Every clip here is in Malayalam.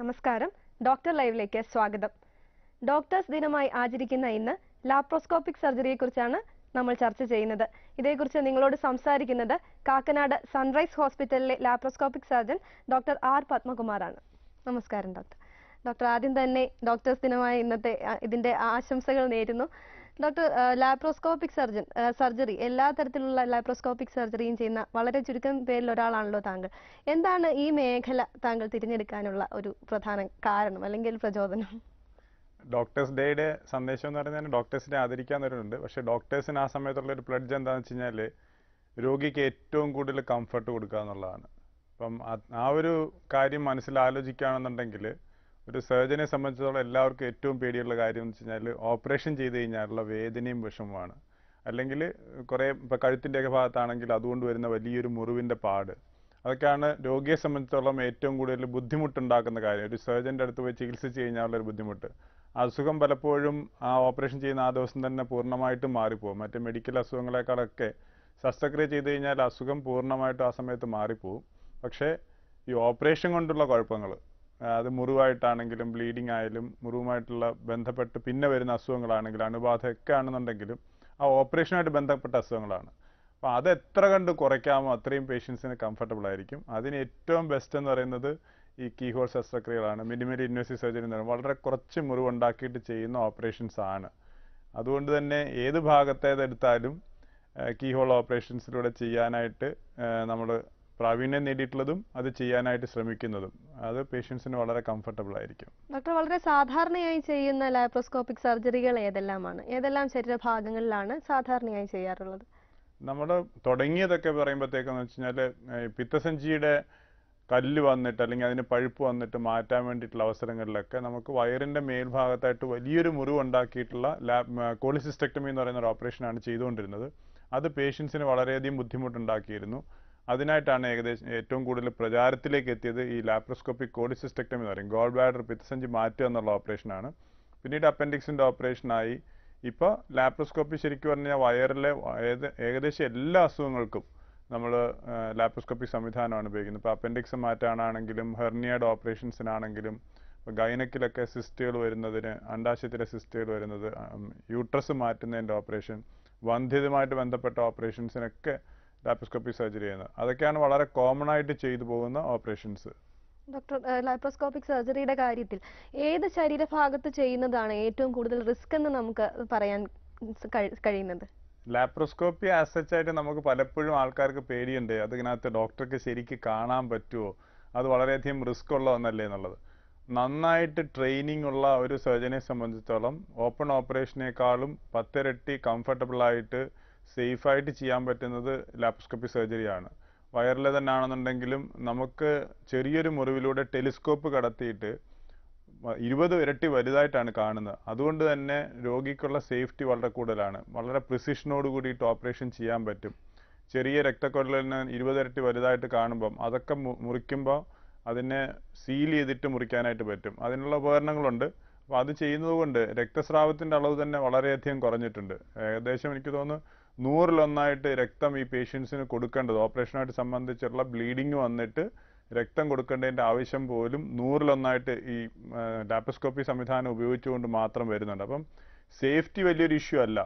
നമസ്കാരം. ഡോക്ടർ ലൈവിലേക്ക് സ്വാഗതം. ഡോക്ടേഴ്സ് ദിനമായി ആചരിക്കുന്ന ഇന്ന് ലാപ്രോസ്കോപ്പിക് സർജറിയെക്കുറിച്ചാണ് നമ്മൾ ചർച്ച ചെയ്യുന്നത്. ഇതേക്കുറിച്ച് നിങ്ങളോട് സംസാരിക്കുന്നത് കാക്കനാട് സൺറൈസ് ഹോസ്പിറ്റലിലെ ലാപ്രോസ്കോപ്പിക് സർജൻ ഡോക്ടർ ആർ പത്മകുമാറാണ്. നമസ്കാരം ഡോക്ടർ. ഡോക്ടർ, ആദ്യം തന്നെ ഡോക്ടേഴ്സ് ദിനമായ ഇന്നത്തെ ഇതിന്റെ ആശംസകൾ നേരുന്നു. ഡോക്ടർ, ലാപ്രോസ്കോപ്പിക് സർജറി എല്ലാ തരത്തിലുള്ള ലാപ്രോസ്കോപ്പിക് സർജറിയും ചെയ്യുന്ന വളരെ ചുരുക്കം പേരിൽ ഒരാളാണല്ലോ താങ്കൾ. എന്താണ് ഈ മേഖല താങ്കൾ തിരഞ്ഞെടുക്കാനുള്ള ഒരു പ്രധാന കാരണം അല്ലെങ്കിൽ പ്രചോദനം? ഡോക്ടേഴ്സ് ഡേയുടെ സന്ദേശം എന്ന് പറഞ്ഞാൽ ഡോക്ടേഴ്സിനെ ആദരിക്കാൻ വരുന്നുണ്ട്. പക്ഷേ ഡോക്ടേഴ്സിന് ആ സമയത്തുള്ള ഒരു പ്ലഡ്ജ് എന്താണെന്ന് വെച്ച് കഴിഞ്ഞാൽ രോഗിക്ക് ഏറ്റവും കൂടുതൽ കംഫർട്ട് കൊടുക്കുക എന്നുള്ളതാണ്. അപ്പം ആ ഒരു കാര്യം മനസ്സിൽ ആലോചിക്കുകയാണെന്നുണ്ടെങ്കിൽ ഒരു സർജനെ സംബന്ധിച്ചിടത്തോളം എല്ലാവർക്കും ഏറ്റവും പേടിയുള്ള കാര്യം എന്ന് വെച്ച് കഴിഞ്ഞാൽ ഓപ്പറേഷൻ ചെയ്ത് കഴിഞ്ഞാലുള്ള വേദനയും വിഷമമാണ്. അല്ലെങ്കിൽ കുറേ ഇപ്പോൾ കഴുത്തിൻ്റെയൊക്കെ ഭാഗത്താണെങ്കിൽ അതുകൊണ്ട് വരുന്ന വലിയൊരു മുറിവിൻ്റെ പാട്, അതൊക്കെയാണ് രോഗിയെ സംബന്ധിച്ചിടത്തോളം ഏറ്റവും കൂടുതൽ ബുദ്ധിമുട്ടുണ്ടാക്കുന്ന കാര്യം. ഒരു സർജൻ്റെ അടുത്ത് പോയി ചികിത്സിച്ച് കഴിഞ്ഞാലുള്ളൊരു ബുദ്ധിമുട്ട്. അസുഖം പലപ്പോഴും ആ ഓപ്പറേഷൻ ചെയ്യുന്ന ആ ദിവസം തന്നെ പൂർണ്ണമായിട്ടും മാറിപ്പോകും. മറ്റ് മെഡിക്കൽ അസുഖങ്ങളെക്കാളൊക്കെ ശസ്ത്രക്രിയ ചെയ്ത് കഴിഞ്ഞാൽ അസുഖം പൂർണ്ണമായിട്ടും ആ സമയത്ത് മാറിപ്പോകും. പക്ഷേ ഈ ഓപ്പറേഷൻ കൊണ്ടുള്ള കുഴപ്പങ്ങൾ, അത് മുറിവായിട്ടാണെങ്കിലും ബ്ലീഡിങ് ആയാലും മുറിവുമായിട്ടുള്ള ബന്ധപ്പെട്ട് പിന്നെ വരുന്ന അസുഖങ്ങളാണെങ്കിലും അണുബാധയൊക്കെ ആണെന്നുണ്ടെങ്കിലും ആ ഓപ്പറേഷനുമായിട്ട് ബന്ധപ്പെട്ട അസുഖങ്ങളാണ്. അപ്പോൾ അത് എത്ര കണ്ട് കുറയ്ക്കാമോ അത്രയും പേഷ്യൻസിന് കംഫർട്ടബിൾ ആയിരിക്കും. അതിന് ഏറ്റവും ബെസ്റ്റ് എന്ന് പറയുന്നത് ഈ കീഹോൾ ശസ്ത്രക്രിയകളാണ്. മിനിമലി ഇൻവേസീവ് സർജറി എന്ന് പറയുന്നത് വളരെ കുറച്ച് മുറിവുണ്ടാക്കിയിട്ട് ചെയ്യുന്ന ഓപ്പറേഷൻസ് ആണ്. അതുകൊണ്ട് തന്നെ ഏത് ഭാഗത്തേതെടുത്താലും കീഹോൾ ഓപ്പറേഷൻസിലൂടെ ചെയ്യാനായിട്ട് നമ്മൾ പ്രാവീണ്യം നേടിയിട്ടുള്ളതും അത് ചെയ്യാനായിട്ട് ശ്രമിക്കുന്നതും അത് പേഷ്യൻസിന് വളരെ കംഫർട്ടബിൾ ആയിരിക്കും. ഡോക്ടർ, വളരെ സാധാരണയായി ചെയ്യുന്ന ലാപ്രോസ്കോപ്പിക് സർജറികൾ ഏതെല്ലാമാണ്? ഏതെല്ലാം ശരീരഭാഗങ്ങളിലാണ് സാധാരണയായി ചെയ്യാറുള്ളത്? നമ്മൾ തുടങ്ങിയതൊക്കെ പറയുമ്പോഴത്തേക്കെന്ന് വെച്ച് കഴിഞ്ഞാൽ പിത്തസഞ്ചിയുടെ കല്ല് വന്നിട്ട് അല്ലെങ്കിൽ അതിന് പഴുപ്പ് വന്നിട്ട് മാറ്റാൻ വേണ്ടിയിട്ടുള്ള അവസരങ്ങളിലൊക്കെ നമുക്ക് വയറിൻ്റെ മേൽഭാഗത്തായിട്ട് വലിയൊരു മുറിവ് ഉണ്ടാക്കിയിട്ടുള്ള കോളിസിസ്റ്റക്ടമി എന്ന് പറയുന്ന ഒരു ഓപ്പറേഷനാണ് ചെയ്തുകൊണ്ടിരുന്നത്. അത് പേഷ്യൻസിന് വളരെയധികം ബുദ്ധിമുട്ടുണ്ടാക്കിയിരുന്നു. അതിനായിട്ടാണ് ഏറ്റവും കൂടുതൽ പ്രചാരത്തിലേക്ക് എത്തിയത് ഈ ലാപ്രോസ്കോപ്പിക് കോളിസിസ്റ്റക്ടമി എന്ന് പറയും. ഗോൾ ബ്ലാഡർ പിത്തസഞ്ചി മാറ്റുക എന്നുള്ള ഓപ്പറേഷനാണ്. പിന്നീട് അപ്പൻഡിക്സിൻ്റെ ഓപ്പറേഷനായി. ഇപ്പോൾ ലാപ്രോസ്കോപ്പി ശരിക്കും പറഞ്ഞാൽ വയറിലെ ഏകദേശം എല്ലാ അസുഖങ്ങൾക്കും നമ്മൾ ലാപ്രോസ്കോപ്പിക് സംവിധാനമാണ് ഉപയോഗിക്കുന്നത്. ഇപ്പോൾ അപ്പൻഡിക്സ് മാറ്റാനാണെങ്കിലും ഹെർണിയയുടെ ഓപ്പറേഷൻസിനാണെങ്കിലും ഗൈനക്കിലൊക്കെ സിസ്റ്റുകൾ വരുന്നതിന്, അണ്ടാശയത്തിലെ സിസ്റ്റുകൾ വരുന്നത്, യൂട്രസ് മാറ്റുന്നതിൻ്റെ ഓപ്പറേഷൻ, വന്ധ്യതയുമായിട്ട് ബന്ധപ്പെട്ട ഓപ്പറേഷൻസിനൊക്കെ ലാപ്രോസ്കോപ്പിക് സർജറി ചെയ്യുന്നത്. അതൊക്കെയാണ് വളരെ കോമൺ ആയിട്ട് ചെയ്തു പോകുന്ന ഓപ്പറേഷൻസ്. ഡോക്ടർ, ലാപ്രോസ്കോപ്പിക് സർജറിയുടെ കാര്യത്തിൽ ഏത് ശരീരഭാഗത്ത് ചെയ്യുന്നതാണ് ഏറ്റവും കൂടുതൽ റിസ്ക് എന്ന് നമുക്ക് പറയാൻ കഴിയുന്നത്? ലാപ്രോസ്കോപ്പി ആയിട്ട് നമുക്ക് പലപ്പോഴും ആൾക്കാർക്ക് പേടിയുണ്ട്, അതിനകത്ത് ഡോക്ടർക്ക് ശരിക്ക് കാണാൻ പറ്റുമോ, അത് വളരെയധികം റിസ്ക് ഉള്ള ഒന്നല്ലേ എന്നുള്ളത്. നന്നായിട്ട് ട്രെയിനിങ് ഉള്ള ഒരു സർജനെ സംബന്ധിച്ചിടത്തോളം ഓപ്പൺ ഓപ്പറേഷനേക്കാളും 10 ഇരട്ടി കംഫർട്ടബിളായിട്ട് സേഫായിട്ട് ചെയ്യാൻ പറ്റുന്നത് ലാപ്രോസ്കോപ്പി സർജറിയാണ്. വയറിൽ തന്നെ ആണെന്നുണ്ടെങ്കിലും നമുക്ക് ചെറിയൊരു മുറിവിലൂടെ ടെലിസ്കോപ്പ് കടത്തിയിട്ട് 20 ഇരട്ടി വലുതായിട്ടാണ് കാണുന്നത്. അതുകൊണ്ട് തന്നെ രോഗിക്കുള്ള സേഫ്റ്റി വളരെ കൂടുതലാണ്. വളരെ പ്രിസിഷനോട് കൂടിയിട്ട് ഓപ്പറേഷൻ ചെയ്യാൻ പറ്റും. ചെറിയ രക്തക്കുഴലിന് 20 ഇരട്ടി വലുതായിട്ട് കാണുമ്പം അതൊക്കെ മുറിക്കുമ്പോൾ അതിനെ സീൽ ചെയ്തിട്ട് മുറിക്കാനായിട്ട് പറ്റും. അതിനുള്ള ഉപകരണങ്ങളുണ്ട്. അപ്പോൾ അത് ചെയ്യുന്നത് കൊണ്ട് രക്തസ്രാവത്തിൻ്റെ അളവ് തന്നെ വളരെയധികം കുറഞ്ഞിട്ടുണ്ട്. ഏകദേശം എനിക്ക് തോന്നുന്നു 100-1 രക്തം ഈ പേഷ്യൻസിന് കൊടുക്കേണ്ടത്, ഓപ്പറേഷനായിട്ട് സംബന്ധിച്ചുള്ള ബ്ലീഡിങ് വന്നിട്ട് രക്തം കൊടുക്കേണ്ടതിൻ്റെ ആവശ്യം പോലും 100-1 ഈ ലാപ്രോസ്കോപ്പി സംവിധാനം ഉപയോഗിച്ചുകൊണ്ട് മാത്രം വരുന്നുണ്ട്. അപ്പം സേഫ്റ്റി വലിയൊരു ഇഷ്യൂ അല്ല.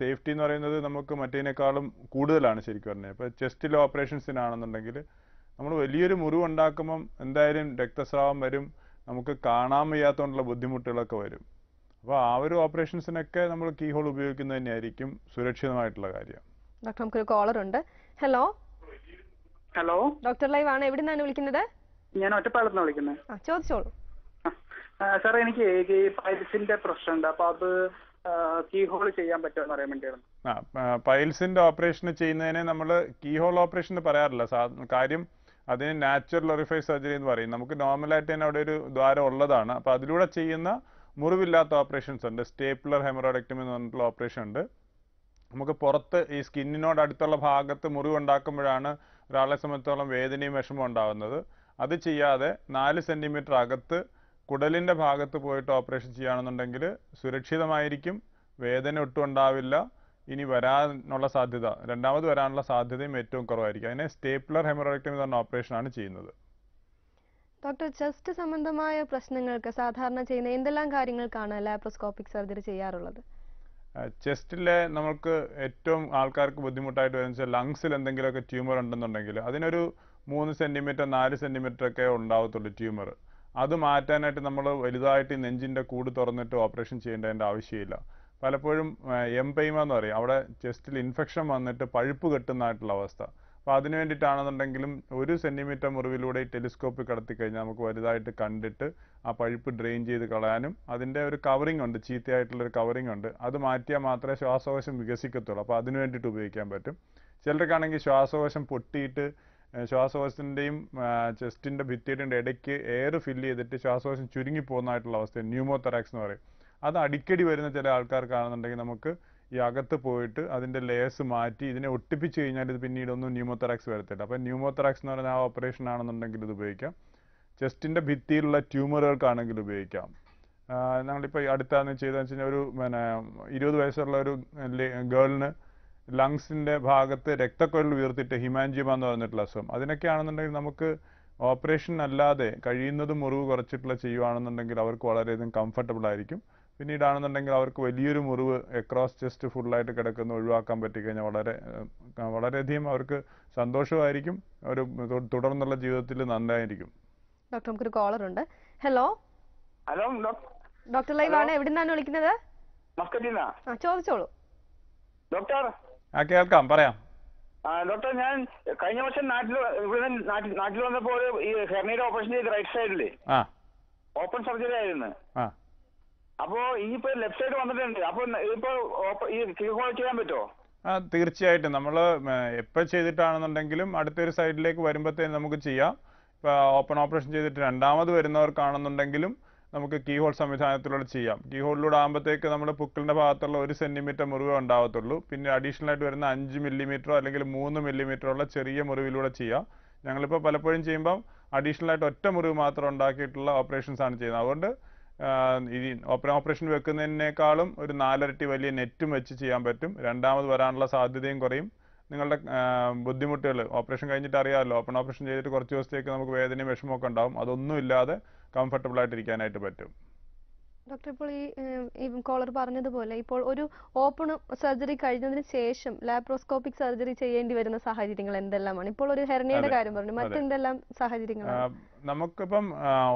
സേഫ്റ്റി എന്ന് പറയുന്നത് നമുക്ക് മറ്റേതിനേക്കാളും കൂടുതലാണ് ശരിക്കും പറഞ്ഞാൽ. ഇപ്പോൾ ചെസ്റ്റിലെ ഓപ്പറേഷൻസിനാണെന്നുണ്ടെങ്കിൽ നമ്മൾ വലിയൊരു മുറിവുണ്ടാക്കുമ്പം എന്തായാലും രക്തസ്രാവം വരും, നമുക്ക് കാണാൻ വയ്യാത്തതുകൊണ്ടുള്ള ബുദ്ധിമുട്ടുകളൊക്കെ വരും. അപ്പോൾ ആ ഒരു ഓപ്പറേഷൻസിനൊക്കെ നമ്മൾ കീഹോൾ ഉപയോഗിക്കുന്നത് തന്നെയായിരിക്കും സുരക്ഷിതമായിട്ടുള്ള കാര്യം. ഡോക്ടർ, നമുക്കൊരു കോളർ ഉണ്ട്. ഹലോ ഹലോ, ഡോക്ടർ ലൈവ് ആണ്. എവിടെ നിന്നാണ് വിളിക്കുന്നത്? ഞാൻ ഒറ്റപ്പാലത്ത് വിളിക്കുന്നത്. ചോദിച്ചോളൂ. സാർ, എനിക്ക് ഈ പൈൽസിന്റെ പ്രശ്നമുണ്ട്. അപ്പൊ അത് കീഹോൾ ചെയ്യാൻ പറ്റുമെന്ന് അറിയാൻ വേണ്ടിയാണ്. പൈൽസിന്റെ ഓപ്പറേഷൻ ചെയ്യുന്നതിനെ നമ്മൾ കീഹോൾ ഓപ്പറേഷൻ എന്ന് പറയാറില്ല. കാര്യം അതിന് നാച്ചുറൽ ഒറിഫൈസ് സർജറി എന്ന് പറയും. നമുക്ക് നോർമലായിട്ട് തന്നെ അവിടെ ഒരു ദ്വാരം ഉള്ളതാണ്. അപ്പോൾ അതിലൂടെ ചെയ്യുന്ന മുറിവില്ലാത്ത ഓപ്പറേഷൻസ് ഉണ്ട്. സ്റ്റേപ്ലർ ഹെമറോഡക്ടമി എന്ന് പറഞ്ഞിട്ടുള്ള ഓപ്പറേഷൻ ഉണ്ട്. നമുക്ക് പുറത്ത് ഈ സ്കിന്നിനോട് അടുത്തുള്ള ഭാഗത്ത് മുറിവുണ്ടാക്കുമ്പോഴാണ് ഒരാളെ സംബന്ധിച്ചോളം വേദനയും വിഷമവും ഉണ്ടാകുന്നത്. അത് ചെയ്യാതെ 4 സെൻറ്റിമീറ്റർ അകത്ത് കുടലിൻ്റെ ഭാഗത്ത് പോയിട്ട് ഓപ്പറേഷൻ ചെയ്യുകയാണെന്നുണ്ടെങ്കിൽ സുരക്ഷിതമായിരിക്കും, വേദന ഒട്ടും ഉണ്ടാവില്ല. ഇനി വരാനുള്ള സാധ്യത, രണ്ടാമത് വരാനുള്ള സാധ്യതയും ഏറ്റവും കുറവായിരിക്കും. അതിനെ സ്റ്റേപ്ലർ ഹെമറോഡക്ടമി എന്ന് പറഞ്ഞ ഓപ്പറേഷനാണ് ചെയ്യുന്നത്. ഡോക്ടർ, ചെസ്റ്റ് സംബന്ധമായ പ്രശ്നങ്ങൾക്ക് സാധാരണ ചെയ്യുന്ന എന്തെല്ലാം കാര്യങ്ങൾക്കാണ് ലാപ്രോസ്കോപ്പിക് സർജറി ചെയ്യാറുള്ളത്? ചെസ്റ്റിലെ നമുക്ക് ഏറ്റവും ആൾക്കാർക്ക് ബുദ്ധിമുട്ടായിട്ട് വരുന്ന വെച്ചാൽ ലങ്സിൽ എന്തെങ്കിലുമൊക്കെ ട്യൂമർ ഉണ്ടെന്നുണ്ടെങ്കിൽ അതിനൊരു 3 സെന്റിമീറ്റർ 4 സെന്റിമീറ്റർ ഒക്കെ ഉണ്ടാവത്തുള്ളൂ ട്യൂമർ. അത് മാറ്റാനായിട്ട് നമ്മൾ വലുതായിട്ട് നെഞ്ചിൻ്റെ കൂട് തുറന്നിട്ട് ഓപ്പറേഷൻ ചെയ്യേണ്ടതിൻ്റെ ആവശ്യമില്ല. പലപ്പോഴും എംപൈമ എന്ന് പറയും, അവിടെ ചെസ്റ്റിൽ ഇൻഫെക്ഷൻ വന്നിട്ട് പഴുപ്പ് കെട്ടുന്നതായിട്ടുള്ള അവസ്ഥ. അപ്പോൾ അതിന് വേണ്ടിയിട്ടാണെന്നുണ്ടെങ്കിലും 1 സെന്റിമീറ്റർ മുറിവിലൂടെ ഈ ടെലിസ്കോപ്പ് കടത്തി കഴിഞ്ഞാൽ നമുക്ക് വലുതായിട്ട് കണ്ടിട്ട് ആ പഴുപ്പ് ഡ്രെയിൻ ചെയ്ത് കളയാനും അതിൻ്റെ ഒരു കവറിങ് ഉണ്ട്, ചീത്തയായിട്ടുള്ളൊരു കവറിങ് ഉണ്ട്. അത് മാറ്റിയാൽ മാത്രമേ ശ്വാസകോശം വികസിക്കത്തുള്ളൂ. അപ്പോൾ അതിന് വേണ്ടിയിട്ട് ഉപയോഗിക്കാൻ പറ്റും. ചിലർക്കാണെങ്കിൽ ശ്വാസകോശം പൊട്ടിയിട്ട് ശ്വാസകോശത്തിൻ്റെയും ചെസ്റ്റിൻ്റെ ഭിത്തിയുടെയും ഇടയ്ക്ക് എയർ ഫില്ല് ചെയ്തിട്ട് ശ്വാസകോശം ചുരുങ്ങി പോകുന്നതായിട്ടുള്ള അവസ്ഥ ന്യൂമോതെറാക്സ് എന്ന് പറയും. അത് അടിക്കടി വരുന്ന ചില ആൾക്കാർക്കാണെന്നുണ്ടെങ്കിൽ നമുക്ക് ഈ അകത്ത് പോയിട്ട് അതിൻ്റെ ലേയേഴ്സ് മാറ്റി ഇതിനെ ഒട്ടിപ്പിച്ച് കഴിഞ്ഞാൽ ഇത് പിന്നീടൊന്നും ന്യൂമോതെറാക്സ് വരത്തില്ല. അപ്പോൾ ന്യൂമോതെറാക്സ് എന്ന് പറഞ്ഞാൽ ആ ഓപ്പറേഷൻ ആണെന്നുണ്ടെങ്കിൽ ഇത് ഉപയോഗിക്കാം. ചെസ്റ്റിൻ്റെ ഭിത്തിയിലുള്ള ട്യൂമറുകൾക്കാണെങ്കിൽ ഉപയോഗിക്കാം. ഞങ്ങളിപ്പോൾ അടുത്താന്ന് ചെയ്തതെന്ന് വെച്ച് കഴിഞ്ഞാൽ ഒരു 20 വയസ്സുള്ള ഒരു ഗേളിന് ലങ്സിൻ്റെ ഭാഗത്ത് രക്തക്കൊഴൽ വീർത്തിട്ട് ഹിമാൻജിയോമ എന്ന് പറഞ്ഞിട്ടുള്ള അസുഖം. അതിനൊക്കെ ആണെന്നുണ്ടെങ്കിൽ നമുക്ക് ഓപ്പറേഷൻ അല്ലാതെ കഴിയുന്നതും മുറിവ് കുറച്ചിട്ടുള്ള ചെയ്യുകയാണെന്നുണ്ടെങ്കിൽ അവർക്ക് വളരെയധികം കംഫർട്ടബിൾ ആയിരിക്കും. പിന്നീടാണെന്നുണ്ടെങ്കിൽ അവർക്ക് വലിയൊരു മുറിവ് അക്രോസ് ചെസ്റ്റ് ഫുള്ളായിട്ട് കിടക്കുന്ന ഒഴിവാക്കാൻ പറ്റിക്കഴിഞ്ഞാൽ വളരെയധികം അവർക്ക് സന്തോഷമായിരിക്കും, ഒരു തുടർന്നുള്ള ജീവിതത്തിൽ നന്നായിരിക്കും. ഡോക്ടർ, നമുക്കൊരു കോളർ ഉണ്ട്. ഹലോ ഹലോ ഡോക്ടർ ലൈവ് ആണ്, എവിടെ നിന്നാണ് വിളിക്കുന്നത്? ചോദിച്ചോളൂ ഡോക്ടർ. കേൾക്കാം, പറയാം. ഡോക്ടർ, ഞാൻ കഴിഞ്ഞ വർഷം നാട്ടിൽ വന്നപ്പോൾ ഈ ഹെർണിയുടെ ഓപ്പറേഷൻ ചെയ്ത് റൈറ്റ് സൈഡില് ഓപ്പൺ സർജറി ആയിരുന്നു. അപ്പോ ഇനിയിപ്പോ ലെഫ്റ്റ് സൈഡ് വന്നിട്ടുണ്ട്. അപ്പൊ ഇപ്പൊ ഈ കീഹോൾ ചെയ്യാൻ പറ്റുമോ? തീർച്ചയായിട്ടും. നമ്മൾ എപ്പോൾ ചെയ്തിട്ടാണെന്നുണ്ടെങ്കിലും അടുത്തൊരു സൈഡിലേക്ക് വരുമ്പോഴത്തേനും നമുക്ക് ചെയ്യാം. ഇപ്പോൾ ഓപ്പൺ ഓപ്പറേഷൻ ചെയ്തിട്ട് രണ്ടാമത് വരുന്നവർക്കാണെന്നുണ്ടെങ്കിലും നമുക്ക് കീഹോൾ സംവിധാനത്തിലൂടെ ചെയ്യാം. കീഹോളിലൂടെ ആകുമ്പോഴത്തേക്ക് നമ്മുടെ പുക്കിളിൻ്റെ ഭാഗത്തുള്ള 1 സെന്റിമീറ്റർ മുറിവ് ഉണ്ടാവത്തുള്ളൂ. പിന്നെ അഡീഷണൽ ആയിട്ട് വരുന്ന 5 മില്ലിമീറ്ററോ അല്ലെങ്കിൽ 3 മില്ലിമീറ്ററോ ഉള്ള ചെറിയ മുറിവിലൂടെ ചെയ്യാം. ഞങ്ങളിപ്പോൾ പലപ്പോഴും ചെയ്യുമ്പം അഡീഷണൽ ആയിട്ട് ഒറ്റ മുറിവ് മാത്രം ഉണ്ടാക്കിയിട്ടുള്ള ഓപ്പറേഷൻസ് ആണ് ചെയ്യുന്നത്. അതുകൊണ്ട് ഈ ഓപ്പറേഷൻ വെക്കുന്നതിനേക്കാളും ഒരു 4 ഇരട്ടി വലിയ നെറ്റും വെച്ച് ചെയ്യാൻ പറ്റും. രണ്ടാമത് വരാനുള്ള സാധ്യതയും കുറയും. നിങ്ങളുടെ ബുദ്ധിമുട്ടുകൾ ഓപ്പറേഷൻ കഴിഞ്ഞിട്ട് അറിയാമല്ലോ, ഓപ്പൺ ഓപ്പറേഷൻ ചെയ്തിട്ട് കുറച്ച് ദിവസത്തേക്ക് നമുക്ക് വേദനയും വിഷമമൊക്കെ ഉണ്ടാവും. അതൊന്നും ഇല്ലാതെ കംഫർട്ടബിൾ ആയിട്ടിരിക്കാനായിട്ട് പറ്റും. ഡോക്ടർ, ഇപ്പോൾ ഈ കോളർ പറഞ്ഞതുപോലെ ഇപ്പോൾ ഒരു ഓപ്പൺ സർജറി കഴിഞ്ഞതിന് ശേഷം ലാപ്രോസ്കോപ്പിക് സർജറി ചെയ്യേണ്ടി വരുന്ന സാഹചര്യങ്ങൾ എന്തെല്ലാമാണ്? ഇപ്പോൾ ഒരു ഹെർണിയുടെ കാര്യം പറഞ്ഞു, മറ്റെന്തെല്ലാം സാഹചര്യങ്ങളാണ്? നമുക്കിപ്പം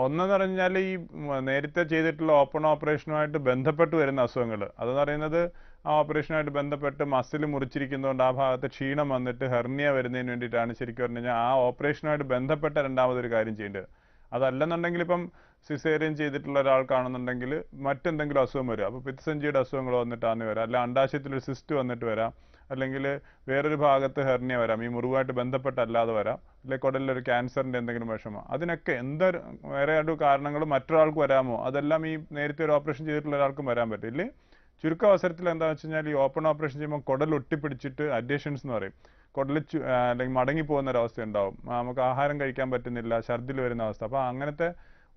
ഒന്നെന്ന് പറഞ്ഞാൽ ഈ നേരത്തെ ചെയ്തിട്ടുള്ള ഓപ്പൺ ഓപ്പറേഷനുമായിട്ട് ബന്ധപ്പെട്ട് വരുന്ന അസുഖങ്ങൾ, അതെന്ന് പറയുന്നത് ആ ഓപ്പറേഷനുമായിട്ട് ബന്ധപ്പെട്ട് മസിൽ മുറിച്ചിരിക്കുന്നതുകൊണ്ട് ആ ഭാഗത്ത് ക്ഷീണം വന്നിട്ട് ഹെർണിയ വരുന്നതിന് വേണ്ടിയിട്ടാണ് ശരിക്കും പറഞ്ഞു കഴിഞ്ഞാൽ ആ ഓപ്പറേഷനുമായിട്ട് ബന്ധപ്പെട്ട രണ്ടാമതൊരു കാര്യം ചെയ്യേണ്ടത്. അതല്ലെന്നുണ്ടെങ്കിൽ ഇപ്പം സിസേറിയൻ ചെയ്തിട്ടുള്ള ഒരാൾക്കാണെന്നുണ്ടെങ്കിൽ മറ്റെന്തെങ്കിലും അസുഖം വരും. അപ്പോൾ പിത്തസഞ്ചിയുടെ അസുഖങ്ങൾ വന്നിട്ടാണ് വരാം, അല്ല അണ്ടാശയത്തിലൊരു സിസ്റ്റ് വന്നിട്ട് വരാം, അല്ലെങ്കിൽ വേറൊരു ഭാഗത്ത് ഹെർണിയ വരാം, ഈ മുറിവായിട്ട് ബന്ധപ്പെട്ടല്ലാതെ വരാം, അല്ലെങ്കിൽ കുടലിലൊരു ക്യാൻസറിൻ്റെ എന്തെങ്കിലും വിഷമം. അതിനൊക്കെ എന്തൊരു വേറെ ഒരു കാരണങ്ങൾ മറ്റൊരാൾക്ക് വരാമോ, അതെല്ലാം ഈ നേരത്തെ ഒരു ഓപ്പറേഷൻ ചെയ്തിട്ടുള്ള ഒരാൾക്കും വരാൻ പറ്റില്ലേ. ചുരുക്ക അവസരത്തിൽ എന്താണെന്ന് വെച്ച് കഴിഞ്ഞാൽ ഈ ഓപ്പൺ ഓപ്പറേഷൻ ചെയ്യുമ്പോൾ കുടൽ ഒട്ടിപ്പിടിച്ചിട്ട് അഡ്ഹഷൻസ് എന്ന് പറയും, കുടൽ അല്ലെങ്കിൽ മടങ്ങിപ്പോകുന്ന ഒരവസ്ഥ ഉണ്ടാവും. നമുക്ക് ആഹാരം കഴിക്കാൻ പറ്റുന്നില്ല, ഛർദിൽ വരുന്ന അവസ്ഥ. അപ്പോൾ അങ്ങനത്തെ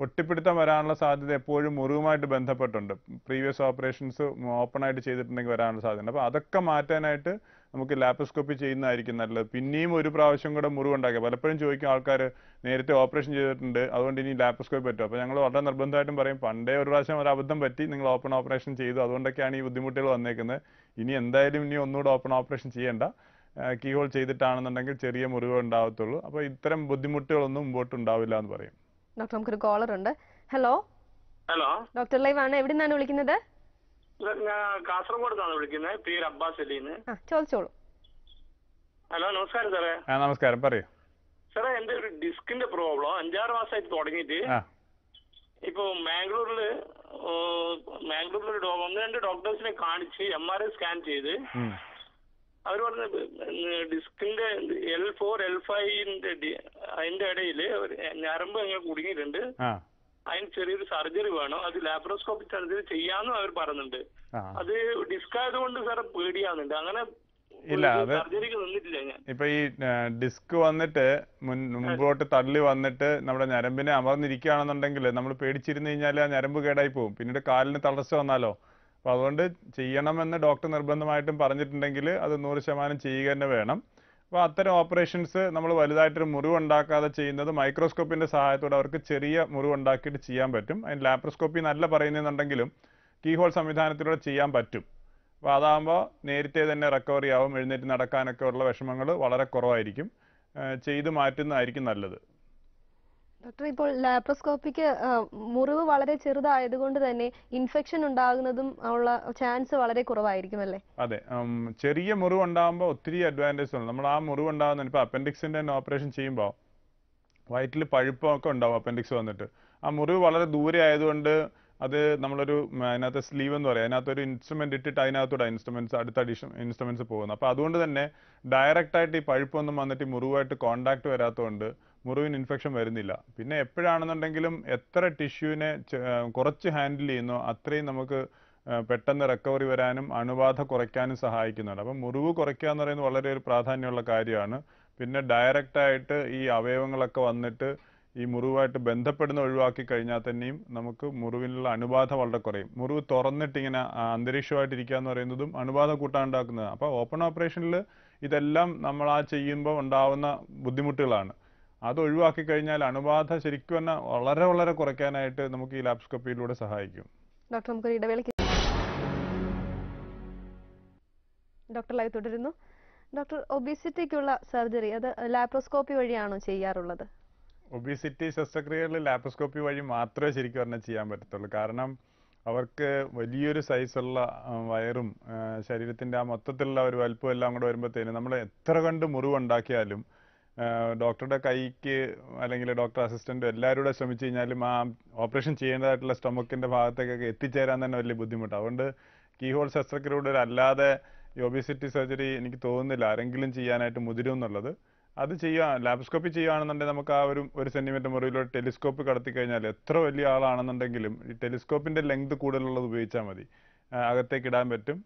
ഒട്ടിപ്പിടുത്തം വരാനുള്ള സാധ്യത എപ്പോഴും മുറിവുമായിട്ട് ബന്ധപ്പെട്ടുണ്ട്. പ്രീവിയസ് ഓപ്പറേഷൻസ് ഓപ്പണായിട്ട് ചെയ്തിട്ടുണ്ടെങ്കിൽ വരാനുള്ള സാധ്യത. അപ്പോൾ അതൊക്കെ മാറ്റാനായിട്ട് നമുക്ക് ലാപ്രോസ്കോപ്പി ചെയ്യുന്നതായിരിക്കും നല്ലത്. പിന്നെയും ഒരു പ്രാവശ്യം കൂടെ മുറിവുണ്ടാക്കുക. പലപ്പോഴും ചോദിക്കും ആൾക്കാർ, നേരത്തെ ഓപ്പറേഷൻ ചെയ്തിട്ടുണ്ട് അതുകൊണ്ട് ഇനി ലാപ്രോസ്കോപ്പി പറ്റും. അപ്പോൾ ഞങ്ങൾ വളരെ നിർബന്ധമായിട്ടും പറയും, പണ്ടേ ഒരു പ്രാവശ്യം ഒരു അബദ്ധം പറ്റി, നിങ്ങൾ ഓപ്പൺ ഓപ്പറേഷൻ ചെയ്തു, അതുകൊണ്ടൊക്കെയാണ് ഈ ബുദ്ധിമുട്ടുകൾ വന്നേക്കുന്നത്. ഇനി എന്തായാലും ഇനി ഒന്നുകൂടെ ഓപ്പൺ ഓപ്പറേഷൻ ചെയ്യേണ്ട, കീഹോൾ ചെയ്തിട്ടാണെന്നുണ്ടെങ്കിൽ ചെറിയ മുറിവ് ഉണ്ടാവത്തുള്ളൂ. അപ്പോൾ ഇത്തരം ബുദ്ധിമുട്ടുകളൊന്നും മുമ്പോട്ട് ഉണ്ടാവില്ല എന്ന് പറയും. ഡോക്ടർ, നമുക്കൊരു കോളർ ഉണ്ട്. ഹലോ ഡോക്ടർ ലൈവ് ആണ്, എവിടെ നിന്നാണ് വിളിക്കുന്നത്? ഞാൻ കാസർഗോഡ് നിന്നാണ് വിളിക്കുന്നത്, പേര് അബ്ബാസ് അലിന്ന്. ചോദിച്ചോളൂ. ഹലോ, നമസ്കാരം സാറേ. നമസ്കാരം, പറയൂ സാറേ. എന്റെ ഒരു ഡിസ്കിന്റെ പ്രോബ്ലം 5-6 മാസമായിട്ട് തുടങ്ങിയിട്ട് ഇപ്പൊ മാംഗ്ലൂരില് ഒന്ന് രണ്ട് ഡോക്ടേഴ്സിനെ കാണിച്ച് MRI സ്കാൻ ചെയ്ത് അവർ പറഞ്ഞ ഡിസ്കിന്റെ L4 L5 അതിന്റെ ഇടയില് ഞരമ്പ് അങ്ങനെ കുടുങ്ങിയിട്ടുണ്ട്, അതിന് ചെറിയൊരു സർജറി വേണം, അത് ലാപ്രോസ്കോപ്പിക് സർജറി ചെയ്യാന്നും അവർ പറയുന്നുണ്ട്. അത് ഡിസ്ക് ആയതുകൊണ്ട് സാറെ പേടിയാവുന്നുണ്ട്. അങ്ങനെ ഇല്ല, അത് ഇപ്പൊ ഈ ഡിസ്ക് വന്നിട്ട് മുമ്പോട്ട് തള്ളി വന്നിട്ട് നമ്മുടെ ഞരമ്പിനെ അമർന്നിരിക്കുകയാണെന്നുണ്ടെങ്കിൽ നമ്മൾ പേടിച്ചിരുന്നു കഴിഞ്ഞാൽ ആ ഞരമ്പ് കേടായി പോകും, പിന്നീട് കാലിന് തളർച്ച വന്നാലോ. അപ്പൊ അതുകൊണ്ട് ചെയ്യണമെന്ന് ഡോക്ടർ നിർബന്ധമായിട്ടും പറഞ്ഞിട്ടുണ്ടെങ്കിൽ അത് 100% ചെയ്യുക തന്നെ വേണം. അപ്പോൾ അത്തരം ഓപ്പറേഷൻസ് നമ്മൾ വലുതായിട്ടൊരു മുറിവുണ്ടാക്കാതെ ചെയ്യുന്നത് മൈക്രോസ്കോപ്പിൻ്റെ സഹായത്തോടെ അവർക്ക് ചെറിയ മുറിവുണ്ടാക്കിയിട്ട് ചെയ്യാൻ പറ്റും. അതിന് ലാപ്രോസ്കോപ്പി നല്ല പറയുന്നുണ്ടെങ്കിലും കീഹോൾ സംവിധാനത്തിലൂടെ ചെയ്യാൻ പറ്റും. അപ്പോൾ അതാകുമ്പോൾ നേരത്തെ തന്നെ റിക്കവറി ആവും, എഴുന്നേറ്റ് നടക്കാനൊക്കെ ഉള്ള വിഷമങ്ങൾ വളരെ കുറവായിരിക്കും. ചെയ്ത് മാറ്റുന്നതായിരിക്കും നല്ലത്. ഡോക്ടർ, ഇപ്പോൾ ലാപ്രോസ്കോപ്പിക്ക് മുറിവ് വളരെ ചെറുതായതുകൊണ്ട് തന്നെ ഇൻഫെക്ഷൻ ഉണ്ടാകുന്നതും ഉള്ള ചാൻസ് വളരെ കുറവായിരിക്കും അല്ലേ? അതെ, ചെറിയ മുറിവ് ഉണ്ടാകുമ്പോൾ ഒത്തിരി അഡ്വാൻറ്റേജ് ഉണ്ട്. നമ്മൾ ആ മുറിവ് ഉണ്ടാകുന്ന ഇപ്പോൾ അപ്പൻഡിക്സിൻ്റെ തന്നെ ഓപ്പറേഷൻ ചെയ്യുമ്പോൾ വയറ്റിൽ പഴുപ്പൊക്കെ ഉണ്ടാവും. അപ്പൻഡിക്സ് വന്നിട്ട് ആ മുറിവ് വളരെ ദൂരെ ആയതുകൊണ്ട് അത് നമ്മളൊരു അതിനകത്ത് സ്ലീവ് എന്ന് പറയും, അതിനകത്തൊരു ഇൻസ്ട്രുമെൻ്റ് ഇട്ടിട്ട് അതിനകത്തൂടെ അടുത്ത ഇൻസ്ട്രുമെൻറ്റ്സ് പോകുന്നു. അപ്പോൾ അതുകൊണ്ട് തന്നെ ഡയറക്റ്റായിട്ട് ഈ പഴുപ്പൊന്നും വന്നിട്ട് ഈ മുറിവായിട്ട് കോണ്ടാക്ട് വരാത്തതുകൊണ്ട് മുറിവിന് ഇൻഫെക്ഷൻ വരുന്നില്ല. പിന്നെ എപ്പോഴാണെന്നുണ്ടെങ്കിലും എത്ര ടിഷ്യൂവിനെ കുറച്ച് ഹാൻഡിൽ ചെയ്യുന്നോ അത്രയും നമുക്ക് പെട്ടെന്ന് റിക്കവറി വരാനും അണുബാധ കുറയ്ക്കാനും സഹായിക്കുന്നുണ്ട്. അപ്പം മുറിവ് കുറയ്ക്കുക എന്ന് പറയുന്നത് വളരെ ഒരു പ്രാധാന്യമുള്ള കാര്യമാണ്. പിന്നെ ഡയറക്റ്റായിട്ട് ഈ അവയവങ്ങളൊക്കെ വന്നിട്ട് ഈ മുറിവായിട്ട് ബന്ധപ്പെടുന്ന ഒഴിവാക്കി കഴിഞ്ഞാൽ തന്നെയും നമുക്ക് മുറിവിനുള്ള അണുബാധ വളരെ കുറയും. മുറിവ് തുറന്നിട്ട് ഇങ്ങനെ അന്തരീക്ഷമായിട്ടിരിക്കുക എന്ന് പറയുന്നതും അണുബാധ കൂട്ടാനുണ്ടാക്കുന്നതാണ്. അപ്പോൾ ഓപ്പൺ ഓപ്പറേഷനിൽ ഇതെല്ലാം നമ്മൾ ആ ചെയ്യുമ്പോൾ ഉണ്ടാവുന്ന ബുദ്ധിമുട്ടുകളാണ്. അത് ഒഴിവാക്കി കഴിഞ്ഞാൽ അണുബാധ ശരിക്കും തന്നെ വളരെ വളരെ കുറയ്ക്കാനായിട്ട് നമുക്ക് ഈ ലാപ്രോസ്കോപ്പിയിലൂടെ സഹായിക്കും. ഡോക്ടർ, നമുക്കൊരു ഇടവേളയ്ക്ക് ഡോക്ടർ ലൈവ് തുടരുന്നു. ഡോക്ടർ, ഒബീസിറ്റിക്കുള്ള സർജറി അത് ലാപ്രോസ്കോപ്പി വഴിയാണോ ചെയ്യാറുള്ളത്? ഒബീസിറ്റി ശസ്ത്രക്രിയകളിൽ ലാപ്രോസ്കോപ്പി വഴി മാത്രമേ ശരിക്കും പറഞ്ഞാൽ ചെയ്യാൻ പറ്റത്തുള്ളൂ. കാരണം അവർക്ക് വലിയൊരു സൈസുള്ള വയറും ശരീരത്തിൻ്റെ ആ മൊത്തത്തിലുള്ള ഒരു വലുപ്പം എല്ലാം കൂടെ വരുമ്പോഴത്തേനും നമ്മൾ എത്ര കണ്ട് മുറിവുണ്ടാക്കിയാലും ഡോക്ടറുടെ കൈക്ക് അല്ലെങ്കിൽ ഡോക്ടർ അസിസ്റ്റൻറ്റും എല്ലാവരും കൂടെ ശ്രമിച്ചു കഴിഞ്ഞാലും ആ ഓപ്പറേഷൻ ചെയ്യേണ്ടതായിട്ടുള്ള സ്റ്റൊമക്കിൻ്റെ ഭാഗത്തേക്കൊക്കെ എത്തിച്ചേരാൻ തന്നെ വലിയ ബുദ്ധിമുട്ടാണ്. അതുകൊണ്ട് കീഹോൾ ശസ്ത്രക്രിയയുടെ അല്ലാതെ ഈ ഒബീസിറ്റി സർജറി എനിക്ക് തോന്നുന്നില്ല ആരെങ്കിലും ചെയ്യാനായിട്ട് മുതിരും എന്നുള്ളത്. അത് ലാപ്രോസ്കോപ്പി ചെയ്യുകയാണെന്നുണ്ടെങ്കിൽ നമുക്ക് ആ ഒരു സെൻറ്റിമീറ്റർ മുറിയിലൂടെ ടെലിസ്കോപ്പ് കടത്തി കഴിഞ്ഞാൽ എത്ര വലിയ ആളാണെന്നുണ്ടെങ്കിലും ഈ ടെലിസ്കോപ്പിൻ്റെ ലെങ്ത് കൂടുതലുള്ളത് ഉപയോഗിച്ചാൽ മതി, അകത്തേക്ക് ഇടാൻ പറ്റും.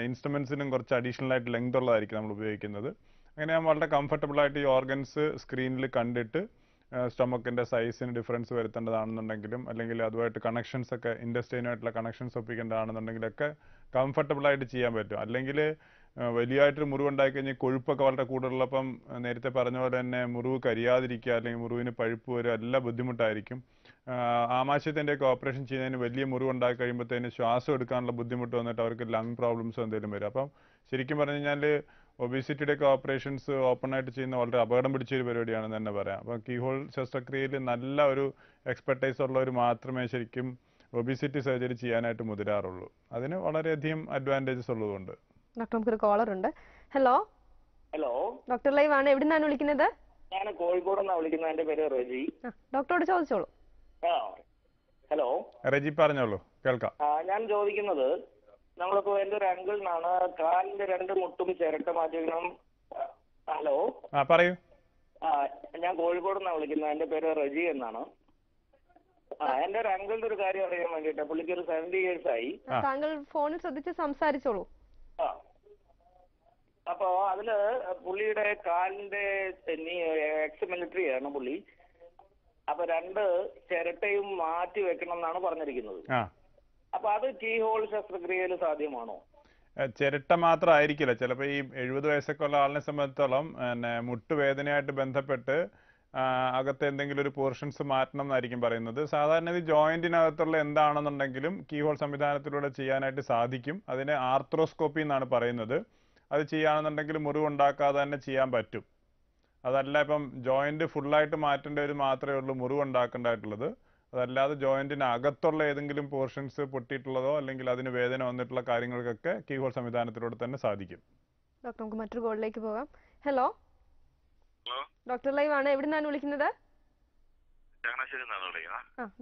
ഇൻസ്ട്രുമെൻസിനും കുറച്ച് അഡീഷണൽ ആയിട്ട് ലെങ്ത് ഉള്ളതായിരിക്കും നമ്മൾ ഉപയോഗിക്കുന്നത്. അങ്ങനെ ഞാൻ വളരെ കംഫർട്ടബിളായിട്ട് ഈ ഓർഗൻസ് സ്ക്രീനിൽ കണ്ടിട്ട് സ്റ്റൊമക്കിൻ്റെ സൈസിന് ഡിഫറൻസ് വരുത്തേണ്ടതാണെന്നുണ്ടെങ്കിലും അല്ലെങ്കിൽ അതുമായിട്ട് കണക്ഷൻസ് ഒക്കെ ഇൻഡസ്റ്റൈനുമായിട്ടുള്ള കണക്ഷൻസ് ഒപ്പിക്കേണ്ടതാണെന്നുണ്ടെങ്കിലൊക്കെ കംഫർട്ടബിളായിട്ട് ചെയ്യാൻ പറ്റും. അല്ലെങ്കിൽ വലിയതായിട്ടൊരു മുറിവുണ്ടായി കഴിഞ്ഞാൽ കൊഴുപ്പൊക്കെ വളരെ കൂടുതലുള്ളപ്പം നേരത്തെ പറഞ്ഞ പോലെ തന്നെ മുറിവ് കരിയാതിരിക്കുക അല്ലെങ്കിൽ മുറിവിന് പഴുപ്പ് വരിക എല്ലാം ബുദ്ധിമുട്ടായിരിക്കും. ആമാശയത്തിൻ്റെയൊക്കെ ഓപ്പറേഷൻ ചെയ്യുന്നതിന് വലിയ മുറിവുണ്ടായി കഴിയുമ്പോഴത്തേന് ശ്വാസം എടുക്കാനുള്ള ബുദ്ധിമുട്ട് വന്നിട്ട് അവർക്ക് ലങ് പ്രോബ്ലംസ് എന്തെങ്കിലും വരും. അപ്പം ശരിക്കും പറഞ്ഞു കഴിഞ്ഞാൽ ഒബീസിറ്റിയുടെയൊക്കെ ഓപ്പറേഷൻസ് ഓപ്പണായിട്ട് ചെയ്യുന്ന വളരെ അപകടം പിടിച്ചൊരു പരിപാടിയാണെന്ന് തന്നെ പറയാം. അപ്പോൾ കീഹോൾ ശസ്ത്രക്രിയയിൽ നല്ല ഒരു എക്സ്പെർട്ടൈസ് ഉള്ളവർ മാത്രമേ ശരിക്കും ഒബീസിറ്റി സർജറി ചെയ്യാനായിട്ട് മുതിരാറുള്ളൂ. അതിന് വളരെയധികം അഡ്വാൻറ്റേജസ് ഉള്ളതുകൊണ്ട്. ഡോക്ടർ, നമുക്കൊരു കോളർ ഉണ്ട്. ഹലോ ഹലോ, ഡോക്ടർ ലൈവ് ആണ്. എവിടെ നിന്നാണ് വിളിക്കുന്നത്? ഞാൻ കോഴിക്കോട് നിന്നാണ് വിളിക്കുന്നത്. എന്റെ പേര് റെജി. ഡോക്ടറോട് ചോദിച്ചോളൂ. ഹലോ റെജി, പറഞ്ഞോളൂ, കേൾക്കാം. ഞാൻ ചോദിക്കുന്നത്, നമ്മളിപ്പോ എന്റെ ഒരു അങ്കിളിനാണ് കാലിന്റെ 2 മുട്ടും ചിരട്ട മാറ്റിക്കണം. ഹലോ, പറയൂ. ഞാൻ കോഴിക്കോട് നിന്നാണ് വിളിക്കുന്നത്. എന്റെ പേര് റെജി എന്നാണ്. എന്റെ ഒരു അങ്കിളിന്റെ ഒരു കാര്യം അറിയാൻ വേണ്ടിട്ട്. പുള്ളിക്ക് ഒരു 70 years ആയി. താങ്കൾ ഫോണിൽ ശ്രദ്ധിച്ച് സംസാരിച്ചോളൂ. അപ്പൊ അതില് പുള്ളിയുടെ കാലിന്റെ എക്സ് മിലിറ്ററി ആണ് പുള്ളി. അപ്പൊ 2 ചിരട്ടയും മാറ്റി വെക്കണം എന്നാണ് പറഞ്ഞിരിക്കുന്നത്. അപ്പൊ അത് കീഹോൾ ശസ്ത്രക്രിയയിൽ സാധ്യമാണോ? ചിരട്ട മാത്രം ആയിരിക്കില്ല. ചിലപ്പോൾ ഈ 70 വയസ്സൊക്കെ ഉള്ള ആളിനെ സംബന്ധിച്ചിടത്തോളം മുട്ടുവേദനയായിട്ട് ബന്ധപ്പെട്ട് അകത്ത് എന്തെങ്കിലും ഒരു പോർഷൻസ് മാറ്റണം എന്നായിരിക്കും പറയുന്നത്. സാധാരണ ഈ ജോയിന്റിനകത്തുള്ള എന്താണെന്നുണ്ടെങ്കിലും കീഹോൾ സംവിധാനത്തിലൂടെ ചെയ്യാനായിട്ട് സാധിക്കും. അതിനെ ആർത്രോസ്കോപ്പി എന്നാണ് പറയുന്നത്. അത് ചെയ്യുകയാണെന്നുണ്ടെങ്കിൽ മുറിവുണ്ടാക്കാതെ തന്നെ ചെയ്യാൻ പറ്റും. അതല്ല ഇപ്പം ജോയിന്റ് ഫുള്ളായിട്ട് മാറ്റേണ്ട ഒരു മാത്രമേ ഉള്ളൂ മുറിവുണ്ടാക്കേണ്ടതായിട്ടുള്ളത്. അതല്ലാതെ ജോയിന്റിന് അകത്തുള്ള ഏതെങ്കിലും പോർഷൻസ് പൊട്ടിയിട്ടുള്ളതോ അല്ലെങ്കിൽ അതിന് വേദന വന്നിട്ടുള്ള കാര്യങ്ങൾക്കൊക്കെ കീഹോൾ സംവിധാനത്തിലൂടെ തന്നെ സാധിക്കും. ഡോക്ടർ, നമുക്ക് മറ്റൊരു കോളിലേക്ക് പോകാം. ഹലോ, ഡോക്ടർ ലൈവ് ആണ്. എവിടെ നിന്നാണ് വിളിക്കുന്നത്?